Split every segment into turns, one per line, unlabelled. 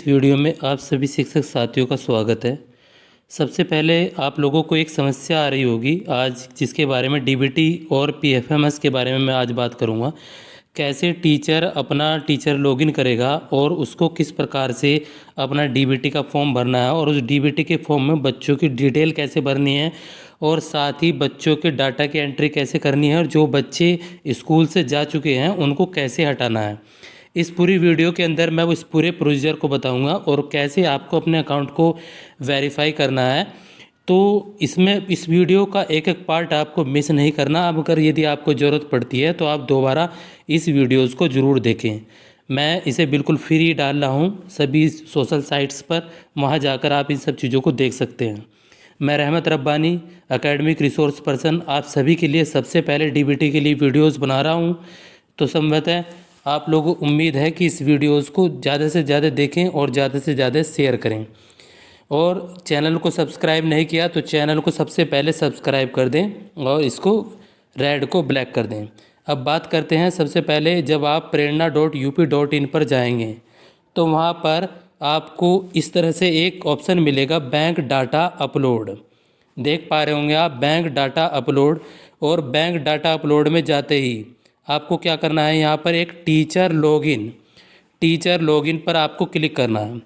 इस वीडियो में आप सभी शिक्षक साथियों का स्वागत है। सबसे पहले आप लोगों को एक समस्या आ रही होगी आज, जिसके बारे में डीबीटी और पीएफएमएस के बारे में मैं आज बात करूंगा। कैसे टीचर अपना टीचर लॉगिन करेगा और उसको किस प्रकार से अपना डीबीटी का फॉर्म भरना है और उस डीबीटी के फॉर्म में बच्चों की डिटेल कैसे भरनी है और साथ ही बच्चों के डाटा की एंट्री कैसे करनी है और जो बच्चे स्कूल से जा चुके हैं उनको कैसे हटाना है। इस पूरी वीडियो के अंदर मैं इस पूरे प्रोसीजर को बताऊंगा और कैसे आपको अपने अकाउंट को वेरीफाई करना है। तो इसमें इस वीडियो का एक एक पार्ट आपको मिस नहीं करना। अब अगर यदि आपको ज़रूरत पड़ती है तो आप दोबारा इस वीडियोज़ को ज़रूर देखें। मैं इसे बिल्कुल फ्री डाल रहा हूँ सभी सोशल साइट्स पर, वहाँ जाकर आप इन सब चीज़ों को देख सकते हैं। मैं रहमत रब्बानी, एकेडमिक रिसोर्स पर्सन, आप सभी के लिए सबसे पहले डीबीटी के लिए वीडियोज़ बना रहा हूँ। तो संभवतः आप लोगों को उम्मीद है कि इस वीडियोज़ को ज़्यादा से ज़्यादा देखें और ज़्यादा से ज़्यादा शेयर करें। और चैनल को सब्सक्राइब नहीं किया तो चैनल को सबसे पहले सब्सक्राइब कर दें और इसको रेड को ब्लैक कर दें। अब बात करते हैं, सबसे पहले जब आप prerna.up.in पर जाएंगे तो वहाँ पर आपको इस तरह से एक ऑप्शन मिलेगा, बैंक डाटा अपलोड। देख पा रहे होंगे आप, बैंक डाटा अपलोड। और बैंक डाटा अपलोड में जाते ही आपको क्या करना है, यहाँ पर एक टीचर लॉगिन पर आपको क्लिक करना है।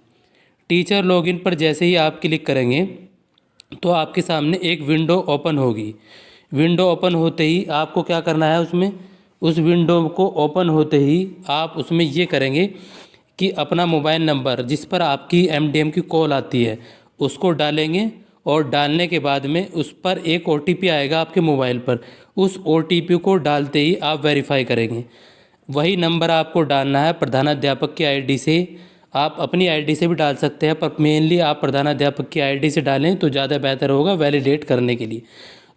टीचर लॉगिन पर जैसे ही आप क्लिक करेंगे तो आपके सामने एक विंडो ओपन होगी। विंडो ओपन होते ही आपको क्या करना है, उस विंडो को ओपन होते ही आप उसमें ये करेंगे कि अपना मोबाइल नंबर जिस पर आपकी एमडीएम की कॉल आती है उसको डालेंगे और डालने के बाद में उस पर एक ओटीपी आएगा आपके मोबाइल पर। उस ओटीपी को डालते ही आप वेरीफाई करेंगे। वही नंबर आपको डालना है प्रधानाध्यापक की आईडी से। आप अपनी आईडी से भी डाल सकते हैं, पर मेनली आप प्रधानाध्यापक की आईडी से डालें तो ज़्यादा बेहतर होगा वैलिडेट करने के लिए।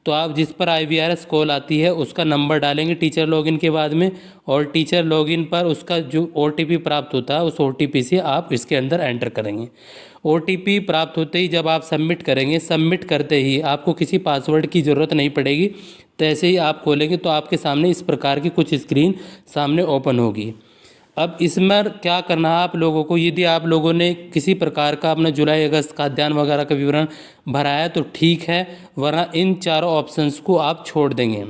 तो आप जिस पर IVRS कॉल आती है उसका नंबर डालेंगे टीचर लॉगिन के बाद में, और टीचर लॉगिन पर उसका जो OTP प्राप्त होता है उस OTP से आप इसके अंदर एंटर करेंगे। OTP प्राप्त होते ही जब आप सबमिट करेंगे, सबमिट करते ही आपको किसी पासवर्ड की ज़रूरत नहीं पड़ेगी। तो ऐसे ही आप खोलेंगे तो आपके सामने इस प्रकार की कुछ स्क्रीन सामने ओपन होगी। अब इसमें क्या करना है आप लोगों को, यदि आप लोगों ने किसी प्रकार का अपना जुलाई अगस्त खाद्यान्न वगैरह का विवरण भरा है तो ठीक है, वरना इन चारों ऑप्शंस को आप छोड़ देंगे।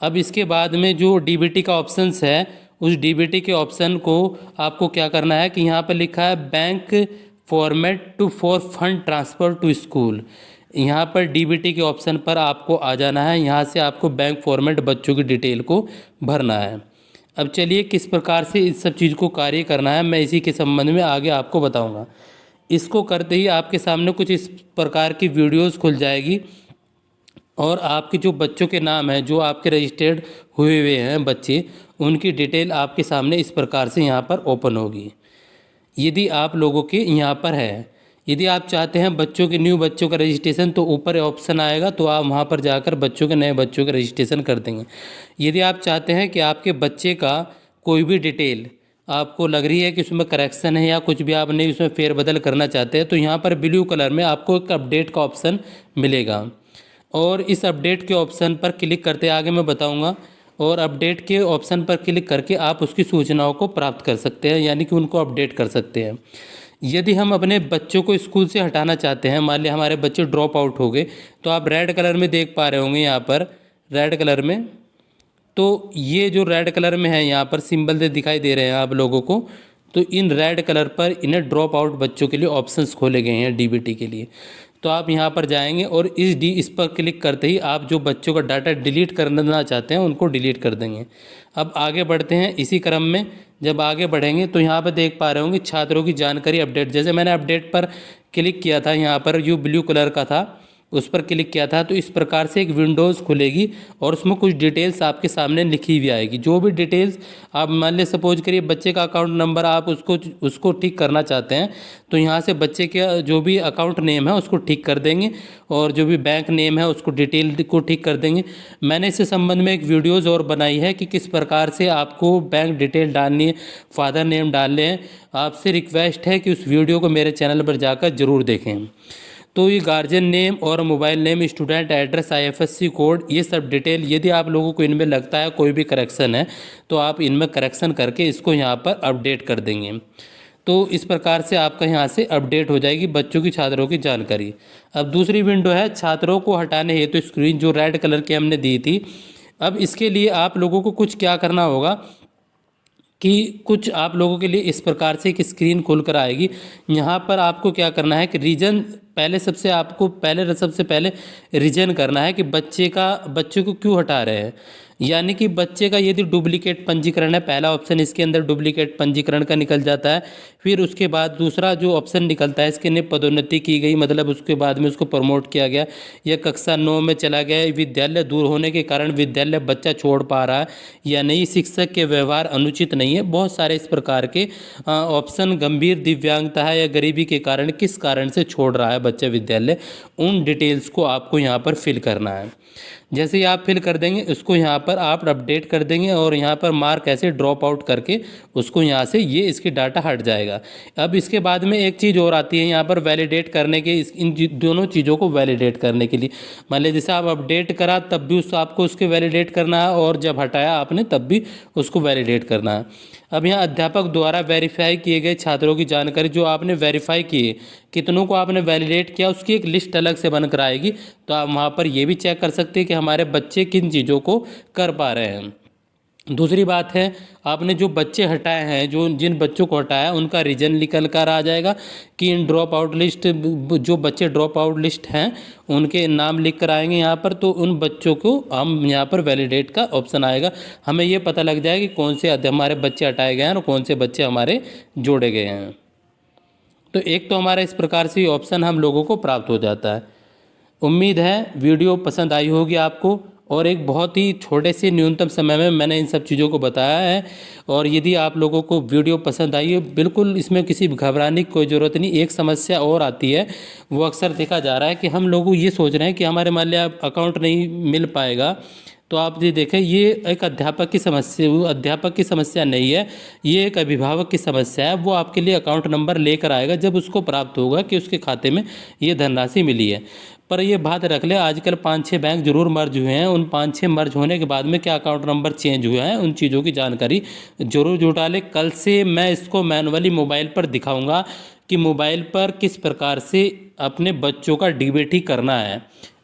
अब इसके बाद में जो डीबीटी का ऑप्शंस है, उस डीबीटी के ऑप्शन को आपको क्या करना है कि यहाँ पर लिखा है bank format two for fund transfer to school. यहाँ पर डीबीटी के ऑप्शन पर आपको आ जाना है। यहाँ से आपको बैंक फॉर्मेट बच्चों की डिटेल को भरना है। अब चलिए किस प्रकार से इस सब चीज़ को कार्य करना है मैं इसी के संबंध में आगे आपको बताऊंगा। इसको करते ही आपके सामने कुछ इस प्रकार की वीडियोस खुल जाएगी और आपके जो बच्चों के नाम हैं, जो आपके रजिस्टर्ड हुए हैं बच्चे, उनकी डिटेल आपके सामने इस प्रकार से यहाँ पर ओपन होगी। यदि आप लोगों के यहाँ पर है, यदि आप चाहते हैं बच्चों के न्यू बच्चों का रजिस्ट्रेशन तो ऊपर ऑप्शन आएगा, तो आप वहाँ पर जाकर बच्चों के नए बच्चों का रजिस्ट्रेशन कर देंगे। यदि आप चाहते हैं कि आपके बच्चे का कोई भी डिटेल आपको लग रही है कि उसमें करेक्शन है या कुछ भी आपने उसमें फेरबदल करना चाहते हैं, तो यहाँ पर ब्लू कलर में आपको एक अपडेट का ऑप्शन मिलेगा और इस अपडेट के ऑप्शन पर क्लिक करते आगे मैं बताऊँगा। और अपडेट के ऑप्शन पर क्लिक करके आप उसकी सूचनाओं को प्राप्त कर सकते हैं, यानी कि उनको अपडेट कर सकते हैं। यदि हम अपने बच्चों को स्कूल से हटाना चाहते हैं, मान लिया हमारे बच्चे ड्रॉप आउट हो गए, तो आप रेड कलर में देख पा रहे होंगे यहाँ पर रेड कलर में, तो ये जो रेड कलर में है यहाँ पर सिंबल से दिखाई दे रहे हैं आप लोगों को, तो इन रेड कलर पर इन्हें ड्रॉप आउट बच्चों के लिए ऑप्शंस खोले गए हैं डीबीटी के लिए। तो आप यहाँ पर जाएंगे और इस पर क्लिक करते ही आप जो बच्चों का डाटा डिलीट करना चाहते हैं उनको डिलीट कर देंगे। अब आगे बढ़ते हैं इसी क्रम में। जब आगे बढ़ेंगे तो यहाँ पर देख पा रहे होंगे छात्रों की जानकारी अपडेट। जैसे मैंने अपडेट पर क्लिक किया था, यहाँ पर जो ब्लू कलर का था उस पर क्लिक किया था, तो इस प्रकार से एक विंडोज़ खुलेगी और उसमें कुछ डिटेल्स आपके सामने लिखी हुई आएगी। जो भी डिटेल्स आप मान ले, सपोज करिए बच्चे का अकाउंट नंबर आप उसको ठीक करना चाहते हैं, तो यहाँ से बच्चे के जो भी अकाउंट नेम है उसको ठीक कर देंगे और जो भी बैंक नेम है उसको डिटेल को ठीक कर देंगे। मैंने इससे संबंध में एक वीडियोज़ और बनाई है कि किस प्रकार से आपको बैंक डिटेल डालनी है, फादर नेम डालने हैं। आपसे रिक्वेस्ट है कि उस वीडियो को मेरे चैनल पर जाकर ज़रूर देखें। तो ये गार्जियन नेम और mobile name, student address, IFSC code, ये सब डिटेल यदि आप लोगों को इनमें लगता है कोई भी करेक्शन है तो आप इनमें करेक्शन करके इसको यहाँ पर अपडेट कर देंगे। तो इस प्रकार से आपका यहाँ से अपडेट हो जाएगी बच्चों की छात्रों की जानकारी। अब दूसरी विंडो है छात्रों को हटाने हेतु स्क्रीन, जो रेड कलर की हमने दी थी। अब इसके लिए आप लोगों को कुछ क्या करना होगा कि कुछ आप लोगों के लिए इस प्रकार से एक स्क्रीन खुल कर आएगी। यहाँ पर आपको क्या करना है कि रीजन सबसे पहले रीजन करना है कि बच्चे को क्यों हटा रहे हैं। यानी कि बच्चे का यदि डुप्लीकेट पंजीकरण है, पहला ऑप्शन इसके अंदर डुप्लीकेट पंजीकरण का निकल जाता है। फिर उसके बाद दूसरा जो ऑप्शन निकलता है, इसके लिए पदोन्नति की गई, मतलब उसके बाद में उसको प्रमोट किया गया, या कक्षा 9 में चला गया, विद्यालय दूर होने के कारण विद्यालय बच्चा छोड़ पा रहा है या नहीं, शिक्षक के व्यवहार अनुचित नहीं है। बहुत सारे इस प्रकार के ऑप्शन, गंभीर दिव्यांगता है या गरीबी के कारण किस कारण से छोड़ रहा है बच्चा विद्यालय, उन डिटेल्स को आपको यहाँ पर फिल करना है। जैसे ही आप फिल कर देंगे उसको यहाँ पर आप अपडेट कर देंगे और यहाँ पर मार्क ऐसे ड्रॉप आउट करके उसको यहाँ से ये इसकी डाटा हट जाएगा। अब इसके बाद में एक चीज़ और आती है यहाँ पर वैलिडेट करने के, इन दोनों चीज़ों को वैलिडेट करने के लिए। मान लीजिए जैसे आप अपडेट करा तब भी आपको उसके वैलिडेट करना है, और जब हटाया आपने तब भी उसको वैलिडेट करना है। अब यहाँ अध्यापक द्वारा वेरीफाई किए गए छात्रों की जानकारी, जो आपने वेरीफाई किए, कितनों को आपने वैलिडेट किया, उसकी एक लिस्ट अलग से बनकर आएगी। तो आप वहाँ पर ये भी चेक कर सकते हैं कि हमारे बच्चे किन चीज़ों को कर पा रहे हैं। दूसरी बात है, आपने जो बच्चे हटाए हैं, जिन बच्चों को हटाया उनका रीजन निकल कर आ जाएगा कि इन ड्रॉप आउट लिस्ट, जो बच्चे ड्रॉप आउट लिस्ट हैं उनके नाम लिख कर आएंगे यहाँ पर। तो उन बच्चों को हम यहाँ पर वैलिडेट का ऑप्शन आएगा, हमें ये पता लग जाएगा कि कौन से हमारे बच्चे हटाए गए हैं और कौन से बच्चे हमारे जोड़े गए हैं। तो एक तो हमारा इस प्रकार से ऑप्शन हम लोगों को प्राप्त हो जाता है। उम्मीद है वीडियो पसंद आई होगी आपको, और एक बहुत ही छोटे से न्यूनतम समय में मैंने इन सब चीज़ों को बताया है। और यदि आप लोगों को वीडियो पसंद आई है, बिल्कुल इसमें किसी घबराने की कोई ज़रूरत नहीं। एक समस्या और आती है, वो अक्सर देखा जा रहा है कि हम लोग ये सोच रहे हैं कि हमारे मान लिया अकाउंट नहीं मिल पाएगा। तो आप ये देखें, ये एक अध्यापक की समस्या नहीं है, ये एक अभिभावक की समस्या है। वो आपके लिए अकाउंट नंबर लेकर आएगा जब उसको प्राप्त होगा कि उसके खाते में ये धनराशि मिली है। पर ये बात रख ले, आजकल 5-6 बैंक जरूर मर्ज हुए हैं। उन 5-6 मर्ज होने के बाद में क्या अकाउंट नंबर चेंज हुए हैं, उन चीज़ों की जानकारी जरूर जुटा ले। कल से मैं इसको मैनुअली मोबाइल पर दिखाऊंगा कि मोबाइल पर किस प्रकार से अपने बच्चों का डीबीटी करना है।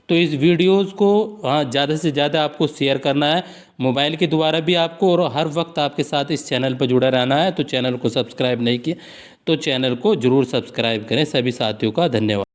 तो इस वीडियोज़ को ज़्यादा से ज़्यादा आपको शेयर करना है मोबाइल के द्वारा भी आपको, और हर वक्त आपके साथ इस चैनल पर जुड़ा रहना है। तो चैनल को सब्सक्राइब नहीं किया तो चैनल को ज़रूर सब्सक्राइब करें। सभी साथियों का धन्यवाद।